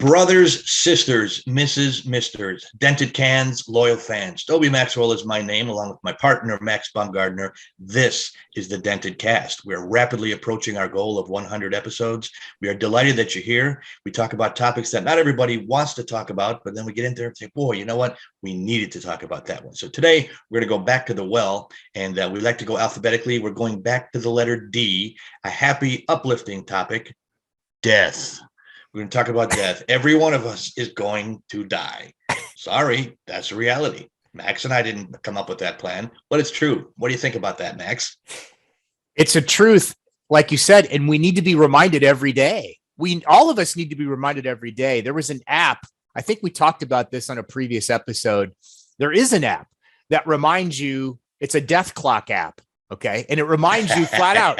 Brothers, sisters, Mrs., Misters, Dented Cans, loyal fans. Dobie Maxwell is my name, along with my partner, Max Bumgardner. This is the Dented Cast. We're rapidly approaching our goal of 100 episodes. We are delighted that you're here. We talk about topics that not everybody wants to talk about, but then we get in there and say, boy, you know what? We needed to talk about that one. So today, we're going to go back to the well, and we like to go alphabetically. We're going back to the letter D, a happy, uplifting topic, death. We're going to talk about death. Every one of us is going to die. Sorry, that's a reality. Max and I didn't come up with that plan, but it's true. What do you think about that, Max? It's a truth, like you said, and we need to be reminded every day. All of us need to be reminded every day. There was an app. I think we talked about this on a previous episode. There is an app that reminds you. It's a death clock app. Okay. And it reminds you flat out,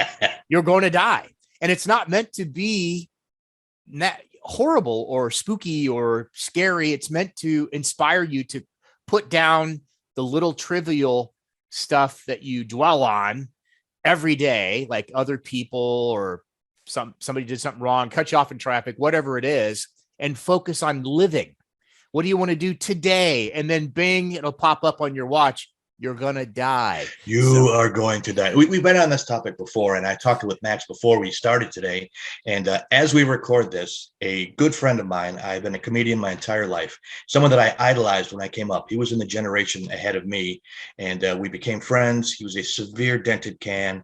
you're going to die. And it's not meant to be horrible or spooky or scary. It's meant to inspire you to put down the little trivial stuff that you dwell on every day, like other people or somebody did something wrong, cut you off in traffic, whatever it is, and focus on living. What do you want to do today? And then bing, it'll pop up on your watch. You're going to die. You are going to die. We've been on this topic before, and I talked with Max before we started today. And as we record this, a good friend of mine, I've been a comedian my entire life, someone that I idolized when I came up. He was in the generation ahead of me, and we became friends. He was a severe dented can.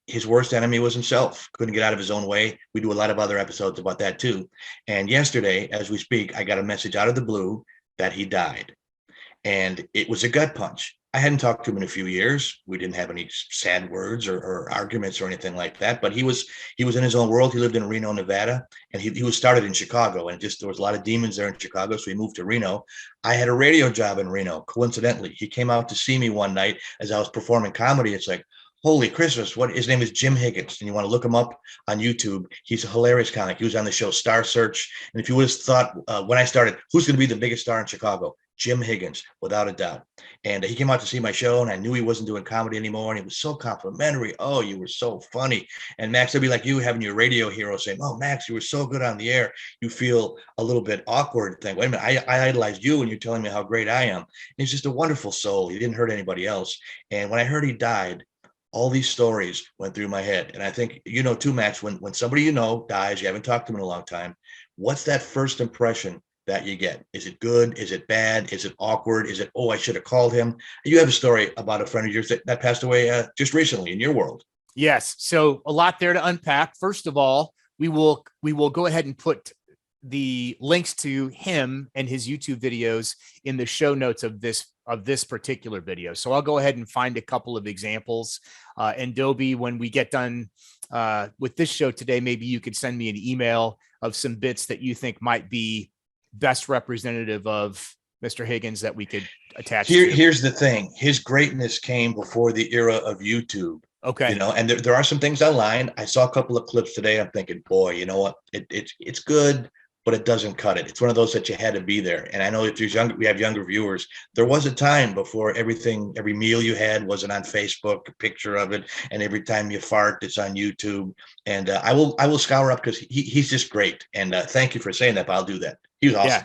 His worst enemy was himself. Couldn't get out of his own way. We do a lot of other episodes about that too. And yesterday, as we speak, I got a message out of the blue that he died. And it was a gut punch. I hadn't talked to him in a few years. We didn't have any sad words or arguments or anything like that. But he was in his own world. He lived in Reno, Nevada, and he was started in Chicago. And there was a lot of demons there in Chicago, so he moved to Reno. I had a radio job in Reno. Coincidentally, he came out to see me one night as I was performing comedy. It's like, holy Christmas! His name is Jim Higgins, and you want to look him up on YouTube. He's a hilarious comic. He was on the show Star Search, and if you would have thought when I started, who's going to be the biggest star in Chicago? Jim Higgins, without a doubt. And he came out to see my show, and I knew he wasn't doing comedy anymore, and he was so complimentary. Oh, you were so funny. And Max, it'd be like you having your radio hero saying, oh, Max, you were so good on the air. You feel a little bit awkward. Think, wait a minute, I idolized you, and you're telling me how great I am. And he's just a wonderful soul. He didn't hurt anybody else. And when I heard he died, all these stories went through my head. And I think, you know, too, Max, when somebody you know dies, you haven't talked to them in a long time, what's that first impression that you get? Is it good? Is it bad? Is it awkward? Is it, oh, I should have called him? You have a story about a friend of yours that passed away just recently in your world. Yes. So a lot there to unpack. First of all, we will go ahead and put the links to him and his YouTube videos in the show notes of this particular video. So I'll go ahead and find a couple of examples. And Dobie, when we get done with this show today, maybe you could send me an email of some bits that you think might be best representative of Mr. Higgins that we could attach to. Here's the thing. His greatness came before the era of YouTube. Okay. You know, and there are some things online. I saw a couple of clips today. I'm thinking, boy, you know what? It's good, but it doesn't cut it. It's one of those that you had to be there. And I know if we have younger viewers, there was a time before every meal you had wasn't on Facebook, a picture of it. And every time you fart, it's on YouTube. And I will scour up because he's just great. And thank you for saying that, but I'll do that. He was awesome. Yeah.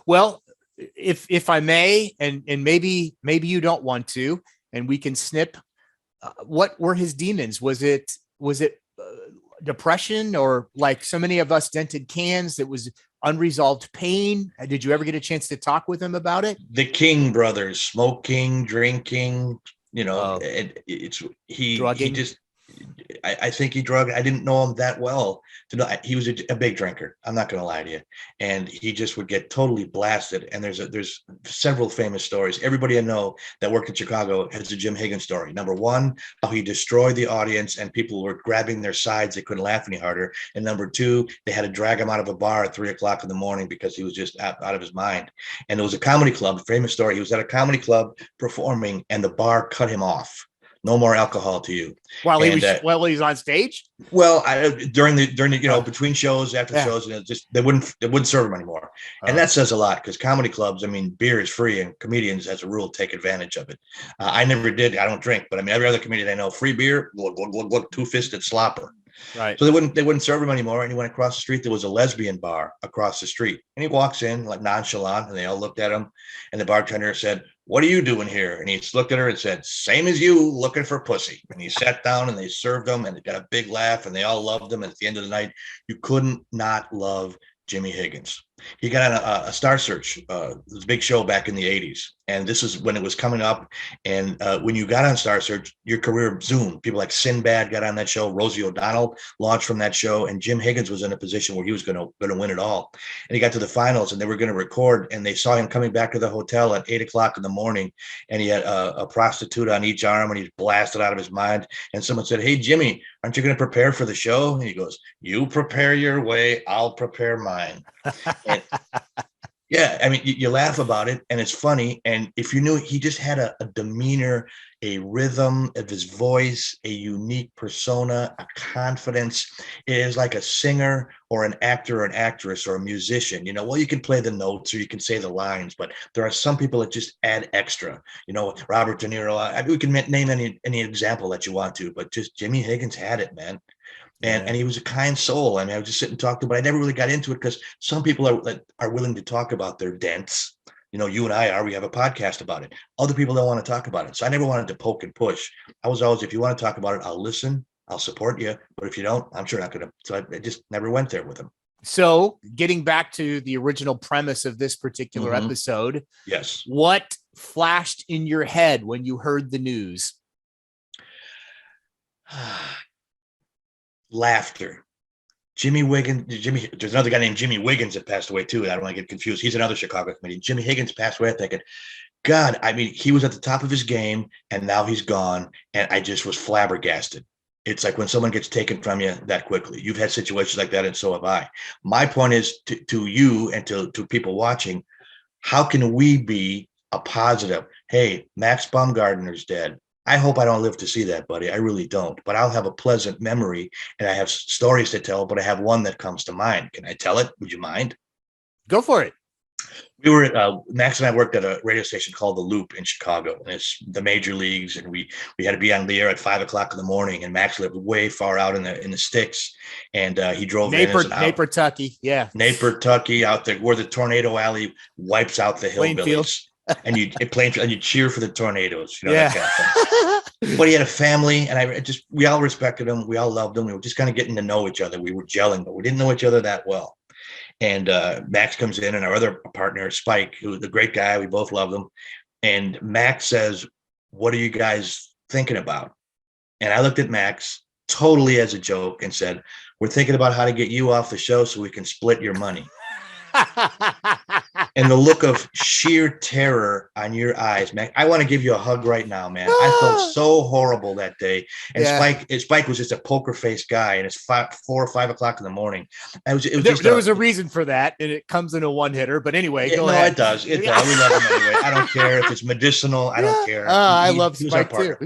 Well, if I may, and maybe you don't want to, and we can snip, what were his demons? Was it depression, or like so many of us dented cans, that was unresolved pain? Did you ever get a chance to talk with him about it? The King brothers, smoking, drinking, you know, drugging. I think he drugged. I didn't know him that well to know he was a big drinker. I'm not going to lie to you. And he just would get totally blasted. And there's several famous stories. Everybody I know that worked in Chicago has a Jim Higgins story. Number one, how he destroyed the audience and people were grabbing their sides. They couldn't laugh any harder. And number two, they had to drag him out of a bar at 3:00 in the morning because he was just out of his mind. And there was a comedy club, famous story. He was at a comedy club performing and the bar cut him off. No more alcohol to you. While he's on stage. Well, during the between shows, after shows, just they wouldn't serve him anymore, and that says a lot because comedy clubs. I mean, beer is free, and comedians, as a rule, take advantage of it. I never did. I don't drink, but I mean, every other comedian I know, free beer, look, two-fisted slopper. Right. So they wouldn't serve him anymore. And he went across the street. There was a lesbian bar across the street. And he walks in like nonchalant, and they all looked at him. And the bartender said, "What are you doing here?" And he looked at her and said, "Same as you, looking for pussy." And he sat down and they served him, and they got a big laugh, and they all loved him. And at the end of the night, you couldn't not love Jimmy Higgins. He got on a Star Search, this big show back in the 80s. And this is when it was coming up. And when you got on Star Search, your career zoomed. People like Sinbad got on that show. Rosie O'Donnell launched from that show. And Jim Higgins was in a position where he was going to win it all. And he got to the finals, and they were going to record. And they saw him coming back to the hotel at 8 o'clock in the morning. And he had a prostitute on each arm, and he's blasted out of his mind. And someone said, "Hey, Jimmy, aren't you going to prepare for the show?" And he goes, "You prepare your way, I'll prepare mine." And, yeah, I mean, you laugh about it, and it's funny. And if you knew, he just had a demeanor, a rhythm of his voice, a unique persona, a confidence. It is like a singer or an actor or an actress or a musician. Well, you can play the notes or you can say the lines, but there are some people that just add extra. Robert De Niro. We can name any example that you want to, but just Jimmy Higgins had it, man. And he was a kind soul. I mean, I would just sit and talk to him, but I never really got into it because some people are willing to talk about their dents. You and I are. We have a podcast about it. Other people don't want to talk about it. So I never wanted to poke and push. I was always, if you want to talk about it, I'll listen. I'll support you. But if you don't, I'm sure not going to. So I just never went there with him. So getting back to the original premise of this particular episode. Yes. What flashed in your head when you heard the news? Laughter. There's another guy named Jimmy Wiggins that passed away too. I don't want to get confused. He's another Chicago comedian. Jimmy Higgins passed away. I'm thinking, God, I mean, he was at the top of his game and now he's gone. And I just was flabbergasted. It's like when someone gets taken from you that quickly. You've had situations like that, and so have I. My point is to you and to people watching, how can we be a positive? Hey, Max Bumgardner's dead. I hope I don't live to see that, buddy. I really don't. But I'll have a pleasant memory, and I have stories to tell, but I have one that comes to mind. Can I tell it? Would you mind? Go for it. We were Max and I worked at a radio station called The Loop in Chicago, and it's the major leagues. And we had to be on the air at 5 o'clock in the morning. And Max lived way far out in the sticks, and he drove Naper, Tucky, out there where the tornado alley wipes out the hillbillies. And you cheer for the tornadoes, that kind of thing. But he had a family, and we all respected him. We all loved him. We were just kind of getting to know each other. We were gelling, but we didn't know each other that well. And Max comes in, and our other partner, Spike, who was a great guy. We both loved him. And Max says, "What are you guys thinking about?" And I looked at Max totally as a joke and said, "We're thinking about how to get you off the show so we can split your money." And the look of sheer terror on your eyes, Mac. I want to give you a hug right now, man. I felt so horrible that day. And Spike was just a poker face guy, and it's 4 or 5 o'clock in the morning. There was a reason for that, and it comes in a one hitter. But anyway, go ahead. It does. It does. We love him anyway. I don't care if it's medicinal. I don't care. I love Spike too.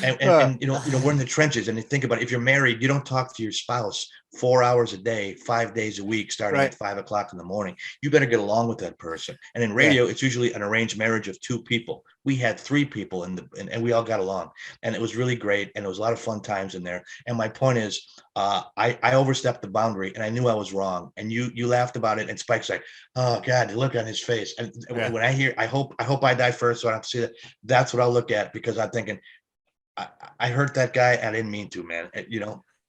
And we're in the trenches. And you think about it, if you're married, you don't talk to your spouse 4 hours a day, 5 days a week, starting at 5 o'clock in the morning. You better get along with that person. And in radio, it's usually an arranged marriage of 2 people. We had 3 people, and we all got along, and it was really great. And it was a lot of fun times in there. And my point is, I overstepped the boundary, and I knew I was wrong. And you laughed about it. And Spike's like, "Oh God," the look on his face. And when I hear, I hope I die first, so I don't have to see that. That's what I'll look at, because I'm thinking, I hurt that guy. I didn't mean to, man.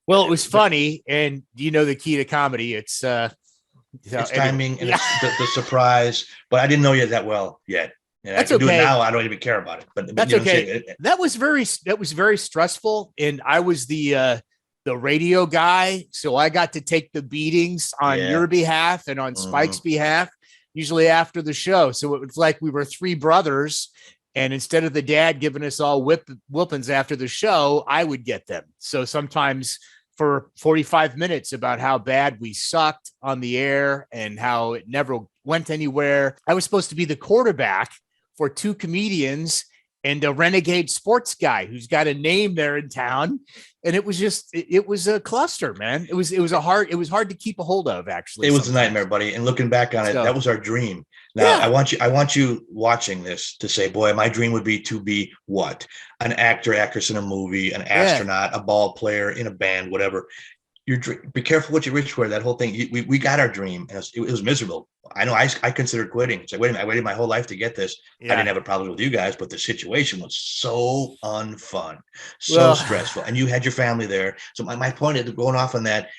Well, it was funny, and the key to comedy. It's timing, and it's the surprise. But I didn't know you that well yet. And that's I can okay. do it now. I don't even care about it. But that's okay. That was very stressful, and I was the radio guy, so I got to take the beatings on your behalf and on Spike's behalf, usually after the show. So it was like we were 3 brothers. And instead of the dad giving us all whoopings after the show, I would get them. So sometimes for 45 minutes about how bad we sucked on the air and how it never went anywhere. I was supposed to be the quarterback for 2 comedians and a renegade sports guy who's got a name there in town. And it was a cluster, man. It was hard to keep a hold of, actually. It was a nightmare, buddy. And looking back on it, that was our dream. Now, I want you watching this to say, boy, my dream would be to be what? An actor, actress in a movie, an astronaut, a ball player in a band, whatever. be careful what you wish for. That whole thing. We got our dream, and it was miserable. I know. I considered quitting. It's like, wait a minute, I waited my whole life to get this. Yeah. I didn't have a problem with you guys, but the situation was so unfun, so Well, stressful, and you had your family there. So my point is going off on that.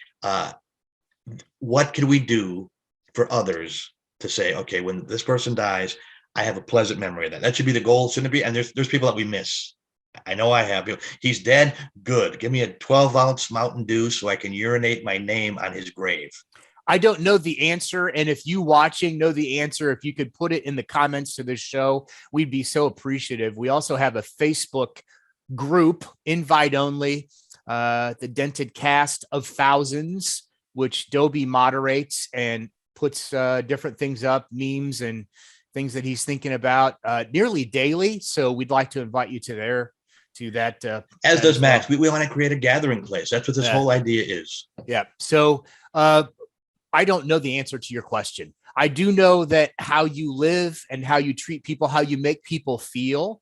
What can we do for others to say, okay, when this person dies, I have a pleasant memory of that. That should be the goal, shouldn't it be? And there's people that we miss. I know I have. He's dead. Good. Give me a 12-ounce Mountain Dew so I can urinate my name on his grave. I don't know the answer. And if you watching know the answer, if you could put it in the comments to this show, we'd be so appreciative. We also have a Facebook group, invite only, the Dented Cast of Thousands, which Dobie moderates and puts different things up, memes and things that he's thinking about nearly daily. So we'd like to invite you to that. As does Max. We want to create a gathering place. That's what this whole idea is. Yeah. So I don't know the answer to your question. I do know that how you live and how you treat people, how you make people feel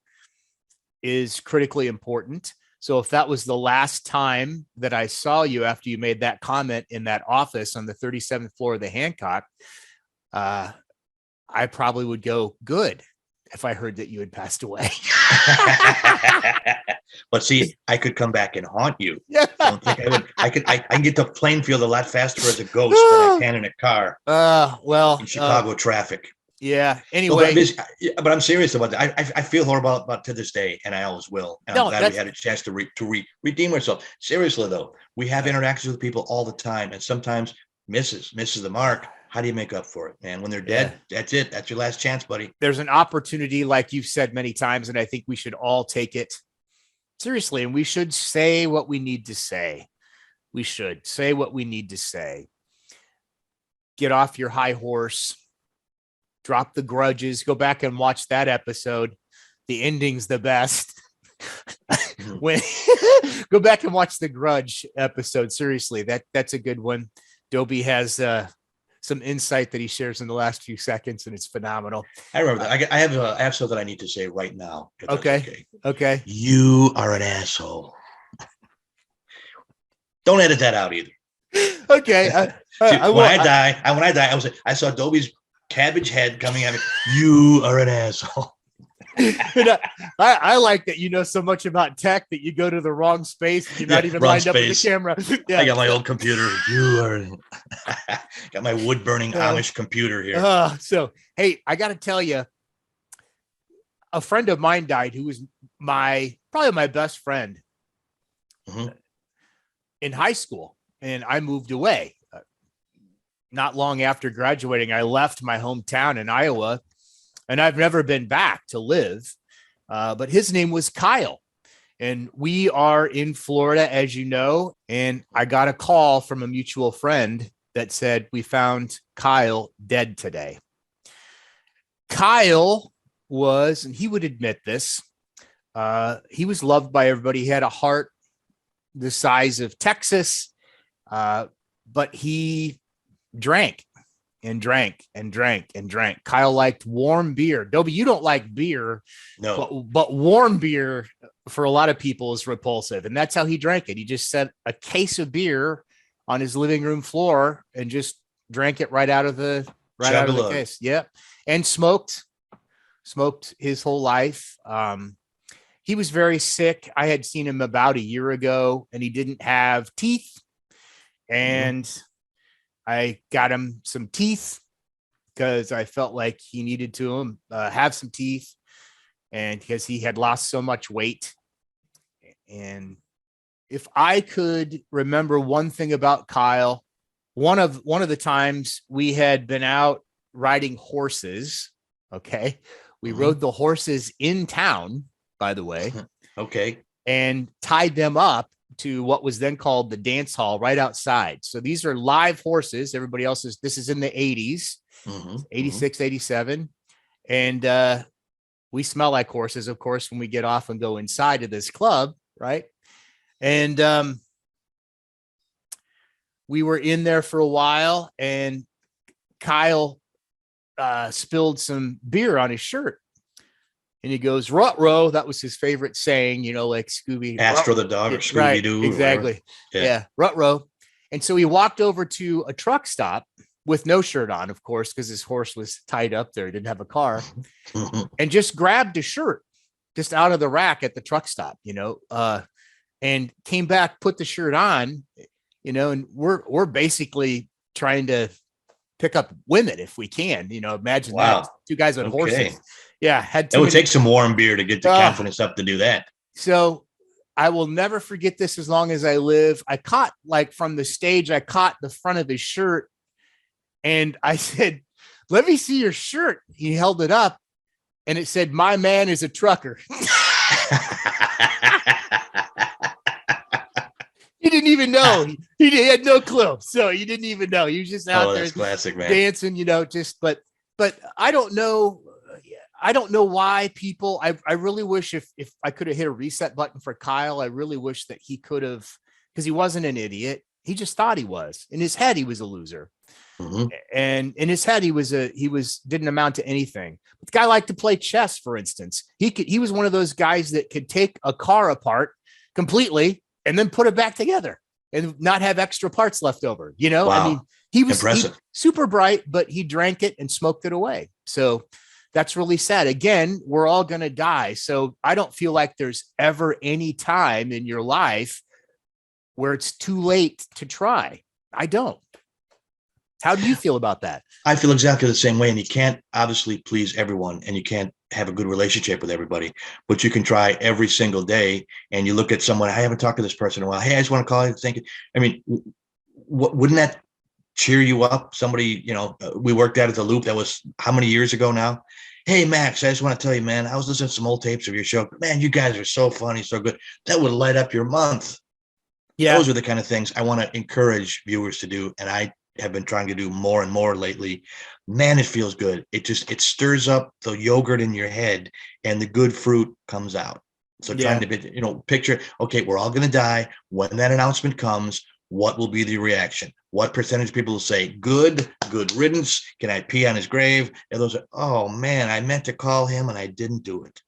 is critically important. So if that was the last time that I saw you after you made that comment in that office on the 37th floor of the Hancock, I probably would go, good, if I heard that you had passed away. But see, I could come back and haunt you. I don't think I would. I can get to Plainfield a lot faster as a ghost than I can in a car. Well, in Chicago traffic. Yeah. Anyway, but I'm serious about that. I feel horrible about to this day, and I always will. And I'm glad we had a chance to redeem ourselves. Seriously though, we have interactions with people all the time, and sometimes misses the mark. How do you make up for it, man? When they're dead, that's it. That's your last chance, buddy. There's an opportunity, like you've said many times, and I think we should all take it seriously, and we should say what we need to say. We should say what we need to say. Get off your high horse. Drop the grudges. Go back and watch that episode. The ending's the best. When go back and watch the Grudge episode. Seriously, that's a good one. Dobie has some insight that he shares in the last few seconds, and it's phenomenal. I remember that. I have something I need to say right now. Okay. You are an asshole. Don't edit that out either. Okay. When I die, I saw Dobie's cabbage head coming at me. You are an asshole. I like that you know so much about tech that you go to the wrong space and you're not even lined up with the camera. I got my old computer. You are got my wood burning Amish computer here. So hey, I got to tell you, a friend of mine died who was probably my best friend in high school, and I moved away. Not long after graduating, I left my hometown in Iowa, and I've never been back to live. But his name was Kyle, and we are in Florida, as you know. And I got a call from a mutual friend that said, we found Kyle dead today. Kyle was, and he would admit this, he was loved by everybody. He had a heart the size of Texas, but he drank and drank and drank and drank. Kyle liked warm beer. Dobie, you don't like beer, no, but warm beer for a lot of people is repulsive, and that's how he drank it. He just set a case of beer on his living room floor and just drank it right out of the case. Yeah, and smoked his whole life. He was very sick. I had seen him about a year ago, and he didn't have teeth, and I got him some teeth because I felt like he needed to have some teeth, and because he had lost so much weight. And if I could remember one thing about Kyle, one of the times we had been out riding horses. Okay. We rode the horses in town, by the way. Okay. And tied them up to what was then called the dance hall right outside. So these are live horses. Everybody else's, this is in the 80s, 86, 87. And we smell like horses, of course, when we get off and go inside of this club, right? And we were in there for a while, and Kyle spilled some beer on his shirt. And he goes, "Rut-row." That was his favorite saying, like Scooby. Astro the dog or Scooby-Doo. Right, exactly. Yeah. Rut-row. And so he walked over to a truck stop with no shirt on, of course, because his horse was tied up there. He didn't have a car, and just grabbed a shirt just out of the rack at the truck stop, and came back, put the shirt on, and we're basically trying to pick up women if we can, imagine that. Two guys on horses. Yeah. It would take some warm beer to get the confidence up to do that. So I will never forget this as long as I live. I caught from the stage, I caught the front of his shirt and I said, "Let me see your shirt." He held it up and it said, "My man is a trucker." He didn't even know. He had no clue. So he didn't even know. He was just out there classic, man. Dancing, but I don't know. I don't know why people, I really wish if I could have hit a reset button for Kyle, I really wish that he could have, because he wasn't an idiot. He just thought he was. In his head, he was a loser. Mm-hmm. And in his head, he didn't amount to anything. But the guy liked to play chess, for instance. He was one of those guys that could take a car apart completely and then put it back together and not have extra parts left over. Wow. I mean, he was super bright, but he drank it and smoked it away. So that's really sad. Again, we're all going to die. So I don't feel like there's ever any time in your life where it's too late to try. I don't. How do you feel about that? I feel exactly the same way. And you can't obviously please everyone and you can't have a good relationship with everybody, but you can try every single day. And you look at someone, I haven't talked to this person in a while. Hey, I just want to call you. I mean, wouldn't that cheer you up? Somebody, we worked out at the Loop. That was how many years ago now? Hey, Max, I just want to tell you, man, I was listening to some old tapes of your show. Man, you guys are so funny, so good. That would light up your month. Yeah. Those are the kind of things I want to encourage viewers to do. And I have been trying to do more and more lately. Man, it feels good. It stirs up the yogurt in your head and the good fruit comes out. So trying to, picture, okay, we're all going to die. When that announcement comes, what will be the reaction? What percentage of people will say, good riddance? Can I pee on his grave? And those are, oh man, I meant to call him and I didn't do it.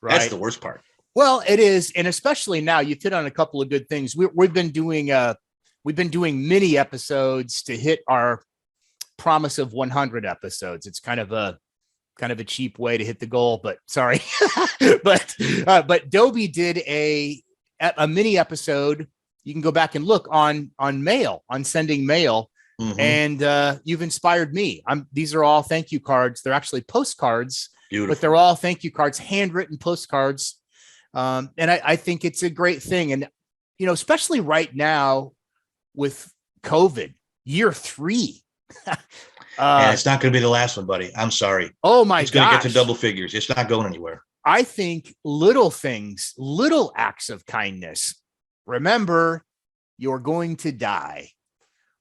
Right. That's the worst part. Well, it is. And especially now you've hit on a couple of good things. We've been doing mini episodes to hit our promise of 100 episodes. It's kind of a cheap way to hit the goal, but sorry. but Dobie did a mini episode. You can go back and look on mail, on sending mail. Mm-hmm. And you've inspired me. These are all thank you cards. They're actually postcards, but they're all thank you cards, handwritten postcards. And I think it's a great thing. And, especially right now with COVID, year 3. And it's not going to be the last one, buddy. I'm sorry. Oh my God. It's going to get to double figures. It's not going anywhere. I think little things, little acts of kindness. Remember, you're going to die.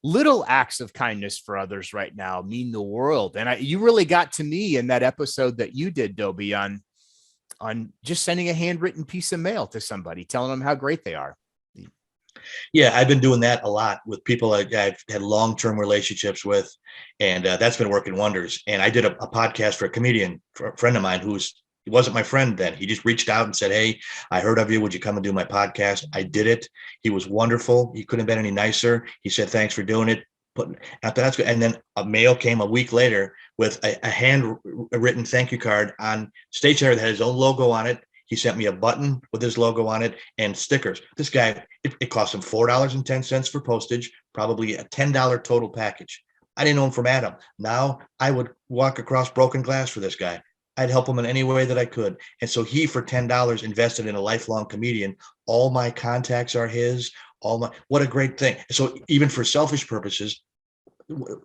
Little acts of kindness for others right now mean the world. And you really got to me in that episode that you did, Dobie, on just sending a handwritten piece of mail to somebody, telling them how great they are. Yeah, I've been doing that a lot with people I've had long-term relationships with, and that's been working wonders. And I did a podcast for a comedian, for a friend of mine he wasn't my friend then. He just reached out and said, "Hey, I heard of you. Would you come and do my podcast?" I did it. He was wonderful. He couldn't have been any nicer. He said, "Thanks for doing it." After that's good. And then a mail came a week later with a handwritten thank you card on stationery that had his own logo on it. He sent me a button with his logo on it and stickers. This guy, it cost him $4.10 for postage, probably a $10 total package. I didn't know him from Adam. Now I would walk across broken glass for this guy. I'd help him in any way that I could. And so he, for $10, invested in a lifelong comedian. All my contacts are his. What a great thing. So even for selfish purposes,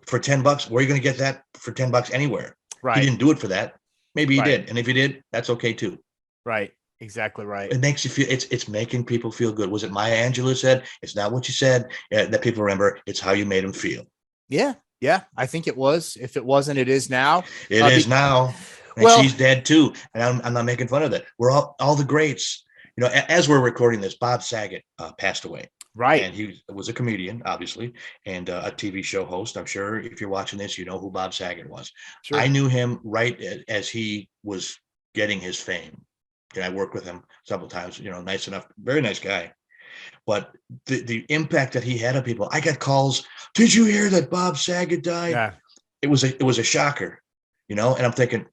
for $10, where are you going to get that for $10 anywhere? Right. He didn't do it for that. Maybe he did. And if he did, that's okay too. Right. Exactly right. It makes you feel, it's making people feel good. Was it Maya Angelou said? It's not what you said that people remember. It's how you made them feel. Yeah. Yeah. I think it was. If it wasn't, it is now. It is now. And she's dead too. And I'm not making fun of that. We're all the greats. As we're recording this, Bob Saget passed away. Right. And he was a comedian, obviously, and a TV show host. I'm sure if you're watching this, you know who Bob Saget was. Sure. I knew him right as he was getting his fame. And I worked with him several times, nice enough, very nice guy. but the impact that he had on people, I got calls. Did you hear that Bob Saget died? Yeah. It was a shocker, and I'm thinking,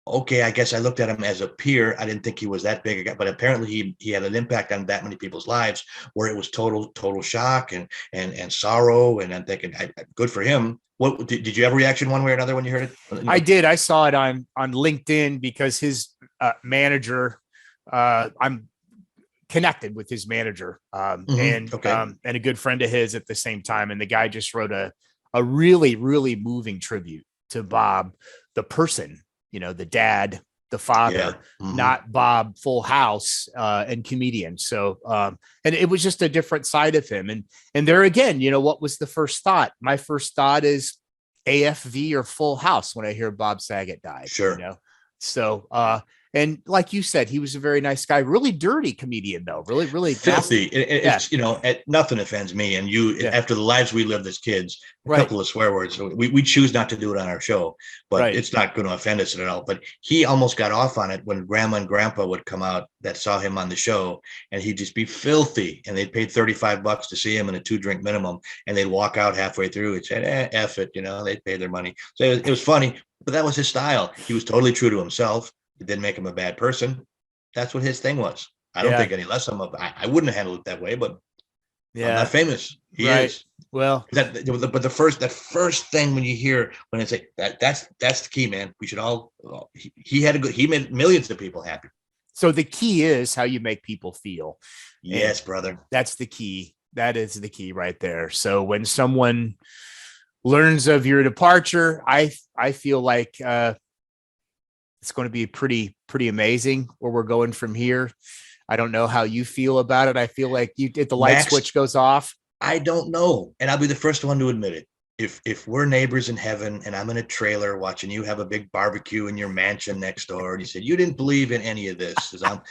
okay, I guess I looked at him as a peer. I didn't think he was that big a guy, but apparently he had an impact on that many people's lives where it was total shock and sorrow. And I'm thinking, good for him. What did you have a reaction one way or another when you heard it? I did. I saw it on LinkedIn because his manager, I'm connected with his manager, and a good friend of his at the same time. And the guy just wrote a really, really moving tribute to Bob, the person, the dad, the father, not Bob Full House, and comedian. So, and it was just a different side of him. And there again, what was the first thought? My first thought is AFV or Full House when I hear Bob Saget died. Sure. So, and like you said, he was a very nice guy, really dirty comedian though. Really, really filthy. It's, nothing offends me and you after the lives we lived as kids, a couple of swear words. We choose not to do it on our show, but it's not going to offend us at all. But he almost got off on it when grandma and grandpa would come out that saw him on the show, and he'd just be filthy, and they'd paid $35 to see him in a 2-drink minimum, and they'd walk out halfway through and said, F it, they'd pay their money. So it was funny, but that was his style. He was totally true to himself. It didn't make him a bad person. That's what his thing was. I don't think any less of him. I wouldn't have handled it that way, but I'm not famous. He is. Well, but that first thing when you hear when it's like that's the key, man. We should all. He made millions of people happy. So the key is how you make people feel. Yes, brother. That's the key. That is the key right there. So when someone learns of your departure, I feel like it's going to be pretty amazing where we're going from here. I don't know how you feel about it. I feel like if the light switch goes off. I don't know. And I'll be the first one to admit it. If we're neighbors in heaven and I'm in a trailer watching you have a big barbecue in your mansion next door, and you said you didn't believe in any of this, as I'm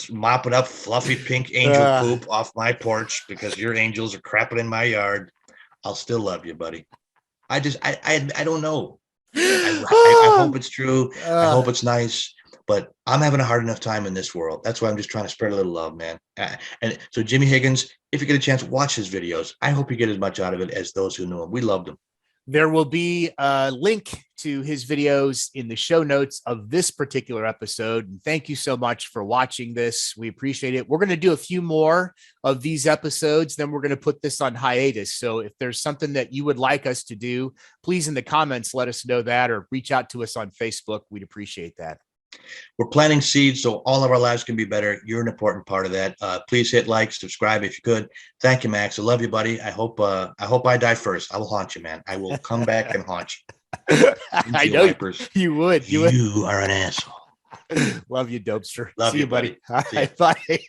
mopping up fluffy pink angel poop off my porch because your angels are crapping in my yard, I'll still love you, buddy. I don't know. I hope it's true. I hope it's nice, but I'm having a hard enough time in this world. That's why I'm just trying to spread a little love, man. And so Jimmy Higgins, if you get a chance, watch his videos. I hope you get as much out of it as those who knew him. We loved him. There will be a link to his videos in the show notes of this particular episode. And thank you so much for watching this. We appreciate it. We're going to do a few more of these episodes. Then we're going to put this on hiatus. So if there's something that you would like us to do, please in the comments, let us know that, or reach out to us on Facebook. We'd appreciate that. We're planting seeds so all of our lives can be better. You're an important part of that. Please hit like, subscribe if you could. Thank you, Max. I love you, buddy. I hope I die first. I will haunt you, man. I will come back and haunt you. I know you would. You are an asshole. Love you, Dopester. Love See you, buddy. See Bye.